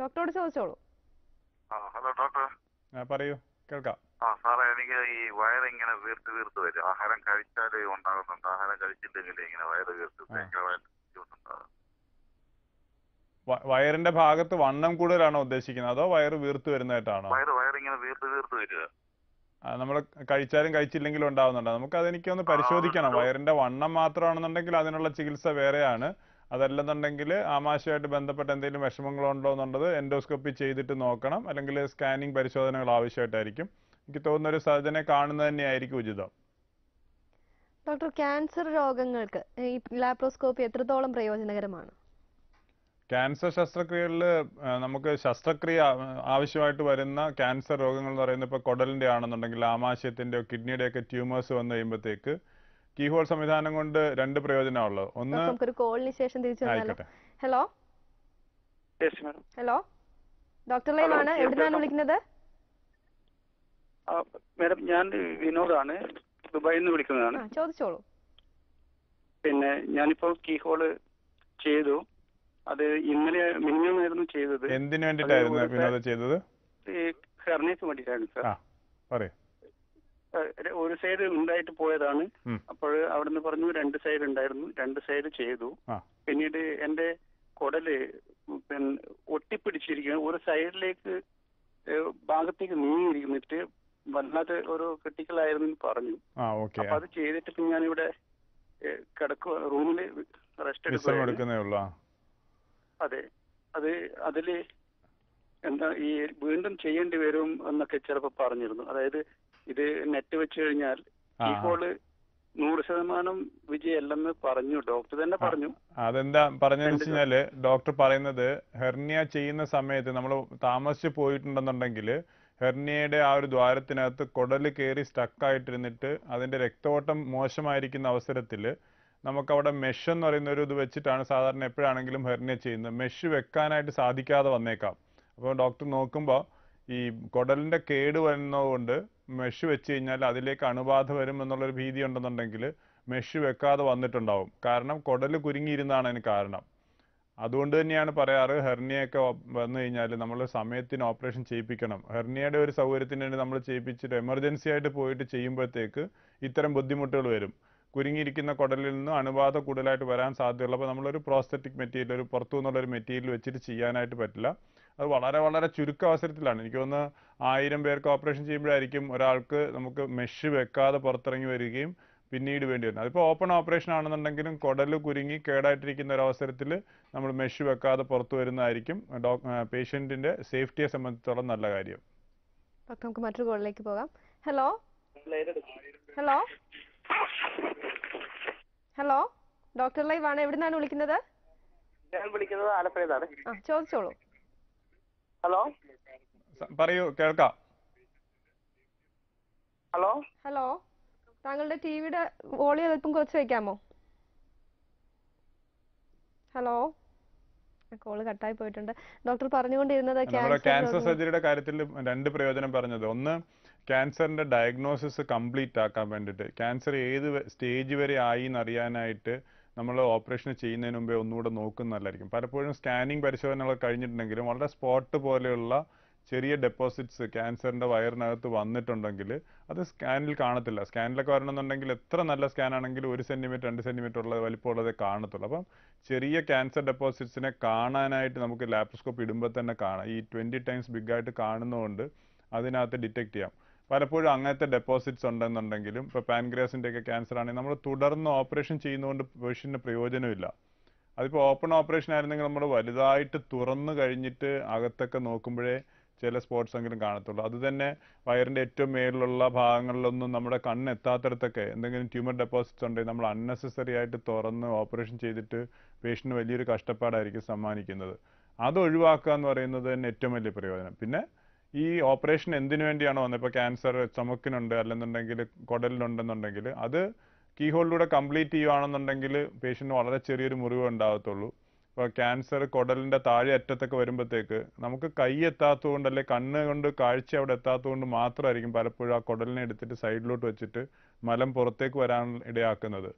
ഡോക്ടറോട് ചോദിച്ചോളൂ. Hello doctor. പറയൂ, കേൾക്കാം. സാറേ, എനിക്ക് ഈ വയറിങ്ങനെ വീർത്ത് വരും. ആഹാരം കഴിച്ചാൽ ഉണ്ടാകുന്നുണ്ട്, ആഹാരം കഴിച്ചില്ലെങ്കിൽ ഇങ്ങനെ വയറ് വീർത്ത് ഭയങ്കരമായിട്ട് ബുദ്ധിമുട്ടുണ്ടാകും. വയറിന്റെ ഭാഗത്ത് വണ്ണം കൂടുതലാണോ ഉദ്ദേശിക്കുന്നത് അതോ വയറ് വീർത്ത് വരുന്നതായിട്ടാണോ? വയറിങ്ങനെ വീർത്ത് വരിക. നമ്മൾ കഴിച്ചാലും കഴിച്ചില്ലെങ്കിലും ഉണ്ടാവുന്നുണ്ടോ? നമുക്ക് അതെനിക്കൊന്ന് പരിശോധിക്കണം. വയറിന്റെ വണ്ണം മാത്രമാണെന്നുണ്ടെങ്കിൽ അതിനുള്ള ചികിത്സ വേറെയാണ്. അതല്ലെന്നുണ്ടെങ്കിൽ ആമാശയമായിട്ട് ബന്ധപ്പെട്ട എന്തെങ്കിലും വിഷമങ്ങളുണ്ടോ എന്നുള്ളത് എൻഡോസ്കോപ്പി ചെയ്തിട്ട് നോക്കണം. അല്ലെങ്കിൽ സ്കാനിങ് പരിശോധനകൾ ആവശ്യമായിട്ടായിരിക്കും. എനിക്ക് തോന്നുന്ന ഒരു സർജനെ കാണുന്നത് തന്നെയായിരിക്കും ഉചിതം. ഡോക്ടർ, ക്യാൻസർ രോഗങ്ങൾക്ക് ഈ ലാപ്രോസ്കോപ്പി എത്രത്തോളം പ്രയോജനകരമാണ്? ക്യാൻസർ ശസ്ത്രക്രിയകളിൽ നമുക്ക് ശസ്ത്രക്രിയ ആവശ്യമായിട്ട് വരുന്ന ക്യാൻസർ രോഗങ്ങൾ എന്ന് പറയുന്നത് ഇപ്പോൾ കുടലിൻ്റെ ആണെന്നുണ്ടെങ്കിൽ ആമാശയത്തിൻ്റെയോ കിഡ്നിയുടെയൊക്കെ ട്യൂമേഴ്സ് വന്നു കഴിയുമ്പോഴത്തേക്ക് കീഹോൾ സംവിധാനം കൊണ്ട് രണ്ട് പ്രയോജനമുള്ളത്. ഒന്ന്, നമുക്കൊരു കോളിന് ശേഷം തിരിച്ചു വന്നാലോ? ഹലോ ഹലോ, ഡോക്ടർ ലൈവ് ആണ്, എവിടുന്നാണ് വിളിക്കുന്നത്? മാഡം, ഞാൻ വിനോദാണ്, ദുബായിൽ നിന്ന് വിളിക്കുന്നതാണ്. ചോദിച്ചോളൂ. പിന്നെ ഞാനിപ്പോൾ കീഹോള് ചെയ്തു. അത് ഇന്നലെ മിനിഞ്ഞാന്നായിരുന്നു ചെയ്തത്. എന്തിനു വേണ്ടിയിട്ടായിരുന്നു വിനോദം ചെയ്തത്? ഹെർണിയക്ക് വേണ്ടിയിട്ടായിരുന്നു സാർ. പറയൂ. ഒരു സൈഡ് ഉണ്ടായിട്ട് പോയതാണ്. അപ്പോൾ അവിടുന്ന് പറഞ്ഞു 2 സൈഡ് ഉണ്ടായിരുന്നു, 2 സൈഡ് ചെയ്തു. പിന്നീട് എന്റെ കുടല് ഒട്ടിപ്പിടിച്ചിരിക്കുന്നു, ഒരു സൈഡിലേക്ക് ഭാഗത്തേക്ക് നീങ്ങിയിരിക്കുന്നിട്ട് വല്ലാതെ ഒരു ക്രിട്ടിക്കൽ ആയിരുന്നു പറഞ്ഞു. അപ്പൊ അത് ചെയ്തിട്ട് പിന്നെ ഞാനിവിടെ കിടക്കുക, റൂമില് റെസ്റ്റ് എടുക്കുന്നേ. അതെ, അതില് എന്താ ഈ വീണ്ടും ചെയ്യേണ്ടി വരും എന്നൊക്കെ ചിലപ്പോ പറഞ്ഞിരുന്നു. അതായത് ഇത് നെറ്റ് വെച്ച് കഴിഞ്ഞാൽ ഈ കോള് 100% വിജയമല്ലെന്ന് പറഞ്ഞു, ഡോക്ടർ തന്നെ പറഞ്ഞു. അതെന്താ പറഞ്ഞതെന്ന് വെച്ച് കഴിഞ്ഞാല് ഡോക്ടർ പറയുന്നത് ഹെർണിയ ചെയ്യുന്ന സമയത്ത് നമ്മൾ താമസിച്ച് പോയിട്ടുണ്ടെന്നുണ്ടെങ്കിൽ ഹെർണിയയുടെ ആ ഒരു ദ്വാരത്തിനകത്ത് കുടല് കയറി സ്റ്റക്കായിട്ടിരുന്നിട്ട് അതിന്റെ രക്തഓട്ടം മോശമായിരിക്കുന്ന അവസരത്തിൽ നമുക്കവിടെ മെഷ് എന്ന് പറയുന്ന ഒരു ഇത് വെച്ചിട്ടാണ് സാധാരണ എപ്പോഴാണെങ്കിലും ഹെർണിയ ചെയ്യുന്നത്. മെഷ് വെക്കാനായിട്ട് സാധിക്കാതെ വന്നേക്കാം. അപ്പോൾ ഡോക്ടർ നോക്കുമ്പോൾ ഈ കുടലിന്റെ കേട് വരുന്നതുകൊണ്ട് മെഷ് വെച്ച് കഴിഞ്ഞാൽ അതിലേക്ക് അണുബാധ വരും എന്നുള്ളൊരു ഭീതി ഉണ്ടെന്നുണ്ടെങ്കിൽ മെഷ് വെക്കാതെ വന്നിട്ടുണ്ടാവും. കാരണം കുടല് കുരുങ്ങിയിരുന്നാണ് അതിന് കാരണം. അതുകൊണ്ട് തന്നെയാണ് പറയാറ് ഹെർണിയൊക്കെ വന്നു കഴിഞ്ഞാൽ നമ്മൾ സമയത്തിന് ഓപ്പറേഷൻ ചെയ്യിപ്പിക്കണം. ഹെർണിയയുടെ ഒരു സൗകര്യത്തിന് വേണ്ടി നമ്മൾ ചെയ്യിപ്പിച്ചിട്ട് എമർജൻസി ആയിട്ട് പോയിട്ട് ചെയ്യുമ്പോഴത്തേക്ക് ഇത്തരം ബുദ്ധിമുട്ടുകൾ വരും. കുരുങ്ങിയിരിക്കുന്ന കുടലിൽ നിന്ന് അണുബാധ കൂടുതലായിട്ട് വരാൻ സാധ്യതയുള്ളപ്പോൾ നമ്മളൊരു പ്രോസ്തെറ്റിക് മെറ്റീരിയൽ, ഒരു പുറത്തു നിന്നുള്ളൊരു മെറ്റീരിയൽ വെച്ചിട്ട് ചെയ്യാനായിട്ട് പറ്റില്ല. അത് വളരെ വളരെ ചുരുക്ക അവസരത്തിലാണ്. എനിക്ക് തോന്നുന്നു 1000 പേർക്ക് ഓപ്പറേഷൻ ചെയ്യുമ്പോഴായിരിക്കും ഒരാൾക്ക് നമുക്ക് മെഷ് വെക്കാതെ പുറത്തിറങ്ങി വരികയും പിന്നീട് വേണ്ടി വരുന്നത്. അതിപ്പോൾ ഓപ്പൺ ഓപ്പറേഷൻ ആണെന്നുണ്ടെങ്കിലും കുടല് കുരുങ്ങി കേടായിട്ടിരിക്കുന്ന ഒരു അവസരത്തിൽ നമ്മൾ മെഷ് വെക്കാതെ പുറത്തു വരുന്നതായിരിക്കും പേഷ്യന്റിന്റെ സേഫ്റ്റിയെ സംബന്ധിച്ചിടത്തോളം നല്ല കാര്യം. നമുക്ക് മറ്റൊരു കോളിലേക്ക് പോകാം. Hello hello hello, doctor live ആണ്, എവിടുന്നാണ് വിളിക്കുന്നത്? ഞാൻ വിളിക്കുന്നത് ആലപ്പുഴയാണ്. ചോദിച്ചോളൂ. ഹലോ പറയൂ, കേൾക്കാം. ഹലോ ഹലോ, താങ്കളുടെ ടിവിയുടെ വോളിയം അല്പം കുറച്ച് വെക്കാമോ? ഹലോ, കോള് കട്ടായി പോയിട്ടുണ്ട്. ഡോക്ടർ പറഞ്ഞുകൊണ്ടിരുന്നത് ക്യാൻസർ സർജറിയുടെ കാര്യത്തിൽ 2 പ്രയോജനം പറഞ്ഞത്. ഒന്ന്, ക്യാൻസറിന്റെ ഡയഗ്നോസിസ് കംപ്ലീറ്റ് ആക്കാൻ വേണ്ടിയിട്ട്, ക്യാൻസർ ഏത് സ്റ്റേജ് വരെ ആയി എന്നറിയാനായിട്ട് നമ്മൾ ഓപ്പറേഷൻ ചെയ്യുന്നതിന് മുമ്പേ ഒന്നുകൂടെ നോക്കുന്നതല്ലായിരിക്കും. പലപ്പോഴും സ്കാനിങ് പരിശോധനകൾ കഴിഞ്ഞിട്ടുണ്ടെങ്കിലും വളരെ സ്പോട്ട് പോലെയുള്ള ചെറിയ ഡെപ്പോസിറ്റ്സ് ക്യാൻസറിന്റെ വയറിനകത്ത് വന്നിട്ടുണ്ടെങ്കിൽ അത് സ്കാനിൽ കാണത്തില്ല. സ്കാനിലൊക്കെ വരണമെന്നുണ്ടെങ്കിൽ എത്ര നല്ല സ്കാൻ ആണെങ്കിലും 1 സെന്റിമീറ്റർ 2 സെന്റിമീറ്റർ ഉള്ള വലിപ്പമുള്ളതേ കാണത്തുള്ളൂ. അപ്പം ചെറിയ ക്യാൻസർ ഡെപ്പോസിറ്റ്സിനെ കാണാനായിട്ട് നമുക്ക് ലാപ്രോസ്കോപ്പ് ഇടുമ്പോൾ തന്നെ കാണാം. ഈ 20 ടൈംസ് ബിഗ് ആയിട്ട് കാണുന്നതുകൊണ്ട് അതിനകത്ത് ഡിറ്റക്ട് ചെയ്യാം. പലപ്പോഴും അങ്ങനത്തെ ഡെപ്പോസിറ്റ്സ് ഉണ്ടെന്നുണ്ടെങ്കിലും ഇപ്പോൾ പാൻക്രിയാസിൻ്റെ ഒക്കെ ക്യാൻസർ ആണെങ്കിൽ നമ്മൾ തുടർന്ന് ഓപ്പറേഷൻ ചെയ്യുന്നതുകൊണ്ട് പേഷ്യന്റിന് പ്രയോജനമില്ല. അതിപ്പോൾ ഓപ്പൺ ഓപ്പറേഷൻ ആയിരുന്നെങ്കിൽ നമ്മൾ വലുതായിട്ട് തുറന്നു കഴിഞ്ഞിട്ട് അകത്തൊക്കെ നോക്കുമ്പോഴേ ചില സ്പോട്ട്സ് എങ്കിലും കാണത്തുള്ളൂ. അത് തന്നെ വയറിൻ്റെ ഏറ്റവും മേളിലുള്ള ഭാഗങ്ങളിലൊന്നും നമ്മുടെ കണ്ണെത്താത്തടത്തൊക്കെ എന്തെങ്കിലും ട്യൂമർ ഡെപ്പോസിറ്റ്സ് ഉണ്ടെങ്കിൽ നമ്മൾ അൺനെസസറി ആയിട്ട് തുറന്ന് ഓപ്പറേഷൻ ചെയ്തിട്ട് പേഷ്യന്റിന് വലിയൊരു കഷ്ടപ്പാടായിരിക്കും സമ്മാനിക്കുന്നത്. അത് ഒഴിവാക്കുക എന്ന് പറയുന്നത് തന്നെ ഏറ്റവും വലിയ പ്രയോജനം. പിന്നെ ഈ ഓപ്പറേഷൻ എന്തിനു വേണ്ടിയാണോ വന്നത്, ഇപ്പോൾ ക്യാൻസർ ചുമക്കിനുണ്ട് അല്ലെന്നുണ്ടെങ്കിൽ കുടലിലുണ്ടെന്നുണ്ടെങ്കിൽ അത് കീഹോളിലൂടെ കംപ്ലീറ്റ് ചെയ്യുകയാണെന്നുണ്ടെങ്കിൽ പേഷ്യന്റിന് വളരെ ചെറിയൊരു മുറിവ് ഉണ്ടാകത്തുള്ളൂ. ഇപ്പോൾ ക്യാൻസർ കുടലിൻ്റെ താഴെ അറ്റത്തൊക്കെ വരുമ്പോഴത്തേക്ക് നമുക്ക് കൈ എത്താത്തതുകൊണ്ട് അല്ലെങ്കിൽ കണ്ണ് കൊണ്ട് കാഴ്ച അവിടെ എത്താത്തതുകൊണ്ട് മാത്രമായിരിക്കും പലപ്പോഴും ആ കുടലിനെ എടുത്തിട്ട് സൈഡിലോട്ട് വെച്ചിട്ട് മലം പുറത്തേക്ക് വരാൻ ഇടയാക്കുന്നത്.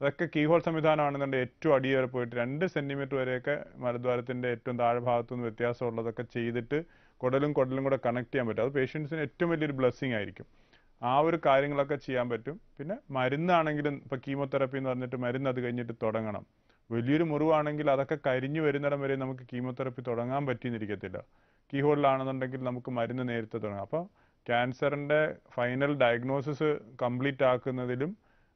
അതൊക്കെ കീഹോൾ സംവിധാനമാണെന്നുണ്ടെങ്കിൽ ഏറ്റവും അടി വരെ പോയിട്ട് 2 സെന്റിമീറ്റർ വരെയൊക്കെ മലദ്വാരത്തിൻ്റെ ഏറ്റവും താഴെ ഭാഗത്തുനിന്ന് വ്യത്യാസമുള്ളതൊക്കെ ചെയ്തിട്ട് കുടലും കൂടെ കണക്ട് ചെയ്യാൻ പറ്റും. അത് പേഷ്യൻസിന് ഏറ്റവും വലിയൊരു ബ്ലെസ്സിങ് ആയിരിക്കും. ആ ഒരു കാര്യങ്ങളൊക്കെ ചെയ്യാൻ പറ്റും. പിന്നെ മരുന്നാണെങ്കിലും ഇപ്പോൾ കീമോതെറാപ്പി എന്ന് പറഞ്ഞിട്ട് മരുന്ന് അത് കഴിഞ്ഞിട്ട് തുടങ്ങണം. വലിയൊരു മുറിവാണെങ്കിൽ അതൊക്കെ കരിഞ്ഞു വരുന്നിടം വരെ നമുക്ക് കീമോതെറാപ്പി തുടങ്ങാൻ പറ്റിയെന്നിരിക്കത്തില്ല. കീഹോളിലാണെന്നുണ്ടെങ്കിൽ നമുക്ക് മരുന്ന് നേരത്തെ തുടങ്ങാം. അപ്പോൾ ക്യാൻസറിൻ്റെ ഫൈനൽ ഡയഗ്നോസിസ് കംപ്ലീറ്റ് ആക്കുന്നതിലും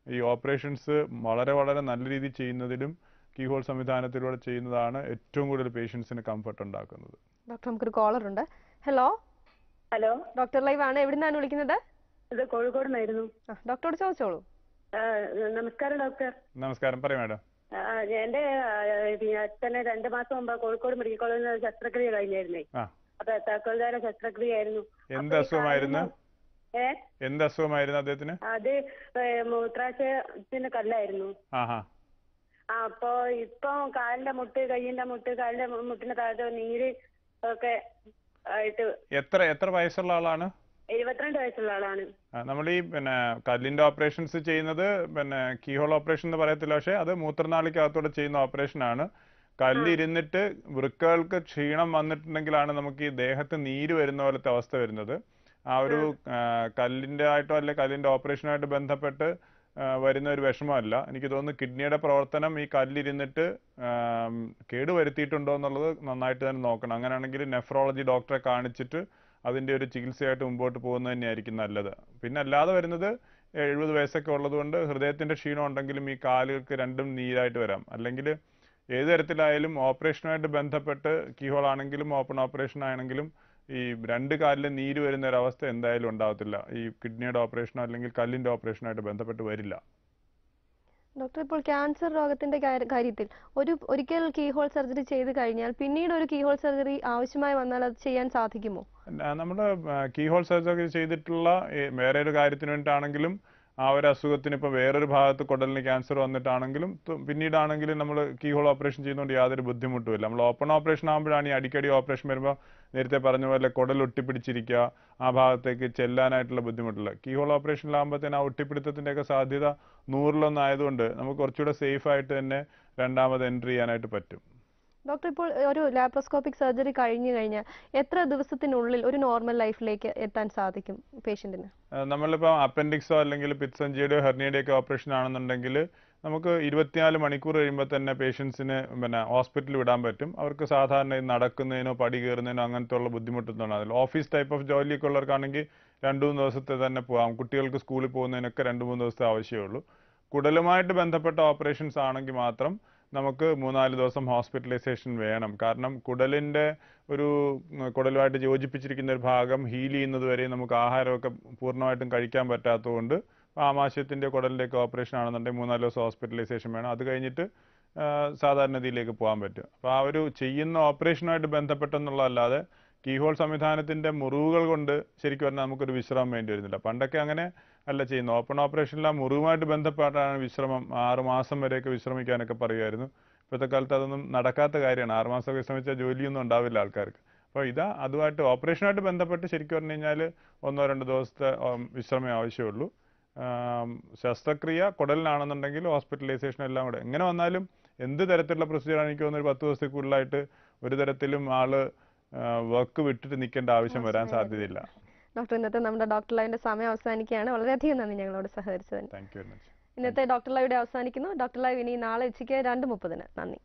ഈ ഓപ്പറേഷൻസ് വളരെ വളരെ നല്ല രീതിയിൽ ചെയ്യുന്നതിലും കീഹോൾ സംവിധാനത്തിലൂടെ ചെയ്യുന്നതാണ് ഏറ്റവും കൂടുതൽ പേഷ്യൻസിന് കംഫർട്ട് ഉണ്ടാക്കുന്നത്. ഡോക്ടർ, നമുക്കൊരു കോളർ ഉണ്ട്. ഹലോ ഹലോ, ഡോക്ടർ ലൈവ് ആണ്, എവിടുന്നാണ് വിളിക്കുന്നത്? ഇത് കോഴിക്കോട് നിന്നായിരുന്നു. ഡോക്ടറോട് ചോദിച്ചോളൂ. നമസ്കാരം ഡോക്ടർ. നമസ്കാരം, പറയൂ മാഡം. എന്റെ അച്ഛന് 2 മാസം മുമ്പ് കോഴിക്കോട് മെഡിക്കൽ കോളേജിൽ നിന്ന് ശസ്ത്രക്രിയ കഴിഞ്ഞായിരുന്നേ. അപ്പൊ താക്കോൽദാര ശസ്ത്രക്രിയ ആയിരുന്നു. എന്ത് അസുഖമായിരുന്നു? എന്ത് അസുഖമായിരുന്നു അദ്ദേഹത്തിന്? അത് മൂത്രാശയത്തിന് കല്ലായിരുന്നു. അപ്പൊ ഇപ്പൊ കാലിന്റെ മുട്ട്, കയ്യിന്റെ മുട്ട്, കാലിന്റെ മുട്ടിന്റെ താഴത്തെ നീര് ഒക്കെ ആയിട്ട്. എത്ര വയസ്സുള്ള ആളാണ്? 22 വയസ്സുള്ള ആളാണ്. നമ്മൾ ഈ കല്ലിന്റെ ഓപ്പറേഷൻസ് ചെയ്യുന്നത് കീഹോൾ ഓപ്പറേഷൻ എന്ന് പറയത്തില്ല, പക്ഷെ അത് മൂത്രനാളിക്കകത്തൂടെ ചെയ്യുന്ന ഓപ്പറേഷൻ ആണ്. കല്ലിരുന്നിട്ട് വൃക്കകൾക്ക് ക്ഷീണം വന്നിട്ടുണ്ടെങ്കിലാണ് നമുക്ക് ഈ ദേഹത്ത് നീര് വരുന്ന പോലത്തെ അവസ്ഥ വരുന്നത്. ആ ഒരു കല്ലിന്റെ ആയിട്ടോ അല്ലെ കല്ലിന്റെ ഓപ്പറേഷനായിട്ട് ബന്ധപ്പെട്ട് വരുന്ന ഒരു വിഷമമല്ല. എനിക്ക് തോന്നുന്നു കിഡ്നിയുടെ പ്രവർത്തനം ഈ കല്ലിരുന്നിട്ട് കേടുവരുത്തിയിട്ടുണ്ടോ എന്നുള്ളത് നന്നായിട്ട് തന്നെ നോക്കണം. അങ്ങനെയാണെങ്കിൽ നെഫ്രോളജി ഡോക്ടറെ കാണിച്ചിട്ട് അതിൻ്റെ ഒരു ചികിത്സയായിട്ട് മുമ്പോട്ട് പോകുന്നത് തന്നെയായിരിക്കും നല്ലത്. പിന്നെ അല്ലാതെ വരുന്നത് 70 വയസ്സൊക്കെ ഉള്ളതുകൊണ്ട് ഹൃദയത്തിന്റെ ക്ഷീണം ഉണ്ടെങ്കിലും ഈ കാലുകൾക്ക് രണ്ടും നീരായിട്ട് വരാം. അല്ലെങ്കിൽ ഏത് തരത്തിലായാലും ഓപ്പറേഷനുമായിട്ട് ബന്ധപ്പെട്ട് കീഹോൾ ആണെങ്കിലും ഓപ്പൺ ഓപ്പറേഷൻ ആണെങ്കിലും ഈ 2 കാലിലും നീര് വരുന്ന ഒരു അവസ്ഥ എന്തായാലും ഉണ്ടാവത്തില്ല. ഈ കിഡ്നിയുടെ ഓപ്പറേഷനോ അല്ലെങ്കിൽ കല്ലിന്റെ ഓപ്പറേഷനായിട്ട് ബന്ധപ്പെട്ട് വരില്ല. ഡോക്ടർ, ഇപ്പോൾ ക്യാൻസർ രോഗത്തിന്റെ കാര്യത്തിൽ ഒരിക്കൽ കീഹോൾ സർജറി ചെയ്ത് കഴിഞ്ഞാൽ പിന്നീട് ഒരു കീഹോൾ സർജറി ആവശ്യമായി വന്നാൽ അത് ചെയ്യാൻ സാധിക്കുമോ? നമ്മുടെ കീഹോൾ സർജറി ചെയ്തിട്ടുള്ള വേറെ ഒരു കാര്യത്തിന് വേണ്ടിയിട്ടാണെങ്കിലും ആ ഒരു അസുഖത്തിന് ഇപ്പോൾ വേറൊരു ഭാഗത്ത് കുടലിന് ക്യാൻസർ വന്നിട്ടാണെങ്കിലും പിന്നീടാണെങ്കിലും നമ്മൾ കീഹോൾ ഓപ്പറേഷൻ ചെയ്യുന്നതുകൊണ്ട് യാതൊരു ബുദ്ധിമുട്ടുമില്ല. നമ്മൾ ഓപ്പൺ ഓപ്പറേഷൻ ആകുമ്പോഴാണ് ഈ അടിക്കടി ഓപ്പറേഷൻ വരുമ്പോൾ നേരത്തെ പറഞ്ഞ പോലെ കുടൽ ഒട്ടിപ്പിടിച്ചിരിക്കുക, ആ ഭാഗത്തേക്ക് ചെല്ലാനായിട്ടുള്ള ബുദ്ധിമുട്ടില്ല. കീഹോൾ ഓപ്പറേഷനിലാകുമ്പോഴത്തേന് ആ ഒട്ടിപ്പിടുത്തത്തിൻ്റെയൊക്കെ സാധ്യത 100-1 ആയതുകൊണ്ട് നമുക്ക് കുറച്ചുകൂടെ സേഫ് ആയിട്ട് തന്നെ രണ്ടാമത് എൻട്രി ചെയ്യാനായിട്ട് പറ്റും. ഡോക്ടർ, ഇപ്പോൾ ഒരു ലാപ്രോസ്കോപ്പിക് സർജറി കഴിഞ്ഞു കഴിഞ്ഞാൽ എത്ര ദിവസത്തിനുള്ളിൽ ഒരു നോർമൽ ലൈഫിലേക്ക് എത്താൻ സാധിക്കും പേഷ്യന്റിന്? നമ്മളിപ്പോൾ അപ്പൻഡിക്സോ അല്ലെങ്കിൽ പിത്സഞ്ചിയുടെയോ ഹെർണിയുടെയോ ഒക്കെ ഓപ്പറേഷൻ ആണെന്നുണ്ടെങ്കിൽ നമുക്ക് 24 മണിക്കൂർ കഴിയുമ്പോൾ തന്നെ പേഷ്യൻസിന് ഹോസ്പിറ്റലിൽ വിടാൻ പറ്റും. അവർക്ക് സാധാരണ നടക്കുന്നതിനോ പടി കയറുന്നതിനോ അങ്ങനത്തെ ഉള്ള ബുദ്ധിമുട്ടൊന്നും ഉണ്ടാവില്ല. ഓഫീസ് ടൈപ്പ് ഓഫ് ജോലിയൊക്കെ ഉള്ളവർക്കാണെങ്കിൽ 2-3 ദിവസത്തെ തന്നെ പോകാം. കുട്ടികൾക്ക് സ്കൂളിൽ പോകുന്നതിനൊക്കെ 2-3 ദിവസത്തെ ആവശ്യമേ ഉള്ളൂ. കുടലുമായിട്ട് ബന്ധപ്പെട്ട ഓപ്പറേഷൻസ് ആണെങ്കിൽ മാത്രം നമുക്ക് 3-4 ദിവസം ഹോസ്പിറ്റലൈസേഷൻ വേണം. കാരണം കുടലുമായിട്ട് യോജിപ്പിച്ചിരിക്കുന്ന ഒരു ഭാഗം ഹീൽ ചെയ്യുന്നത് വരെ നമുക്ക് ആഹാരമൊക്കെ പൂർണ്ണമായിട്ടും കഴിക്കാൻ പറ്റാത്തതുകൊണ്ട് ആമാശയത്തിൻ്റെ കുടലിൻ്റെയൊക്കെ ഓപ്പറേഷൻ ആണെന്നുണ്ടെങ്കിൽ 3-4 ദിവസം ഹോസ്പിറ്റലൈസേഷൻ വേണം. അത് കഴിഞ്ഞിട്ട് സാധാരണഗതിയിലേക്ക് പോകാൻ പറ്റും. അപ്പോൾ ആ ഒരു ചെയ്യുന്ന ഓപ്പറേഷനുമായിട്ട് ബന്ധപ്പെട്ടെന്നുള്ളതല്ലാതെ കീഹോൾ സംവിധാനത്തിൻ്റെ മുറിവുകൾ കൊണ്ട് ശരിക്കും പറഞ്ഞാൽ നമുക്കൊരു വിശ്രമം വേണ്ടി വരുന്നില്ല. പണ്ടൊക്കെ അങ്ങനെ അല്ല ചെയ്യുന്നത്. ഓപ്പൺ ഓപ്പറേഷനിൽ ആ മുറിവുമായിട്ട് ബന്ധപ്പെട്ടാണ് വിശ്രമം. 6 മാസം വരെയൊക്കെ വിശ്രമിക്കാനൊക്കെ പറയുമായിരുന്നു. ഇപ്പോഴത്തെ കാലത്ത് അതൊന്നും നടക്കാത്ത കാര്യമാണ്. 6 മാസം വിശ്രമിച്ചാൽ ജോലിയൊന്നും ഉണ്ടാവില്ല ആൾക്കാർക്ക്. അപ്പോൾ അതുമായിട്ട് ഓപ്പറേഷനായിട്ട് ബന്ധപ്പെട്ട് ശരിക്കും പറഞ്ഞു കഴിഞ്ഞാൽ 1-2 ദിവസത്തെ വിശ്രമം ആവശ്യമുള്ളൂ. ശസ്ത്രക്രിയ കുടലിനാണെന്നുണ്ടെങ്കിൽ ഹോസ്പിറ്റലൈസേഷൻ എല്ലാം കൂടെ എങ്ങനെ വന്നാലും എന്ത് തരത്തിലുള്ള പ്രൊസീജിയറാണ് എനിക്ക് തോന്നുന്നു 10 ദിവസത്തേക്കുള്ളിലായിട്ട് ഒരു തരത്തിലും ആള് വർക്ക് വിട്ടിട്ട് നിൽക്കേണ്ട ആവശ്യം വരാൻ സാധ്യതയില്ല. ഡോക്ടർ, ഇന്നത്തെ നമ്മുടെ ഡോക്ടർ ലൈവിന്റെ സമയം അവസാനിക്കുകയാണ്. വളരെയധികം നന്ദി ഞങ്ങളോട് സഹകരിച്ചതിന്. Thank you very much. ഇന്നത്തെ ഡോക്ടർ ലൈവ് അവസാനിക്കുന്നു. ഡോക്ടർ ലൈവ് ഇനി നാളെ ഉച്ചയ്ക്ക് 2:30-ന്. നന്ദി.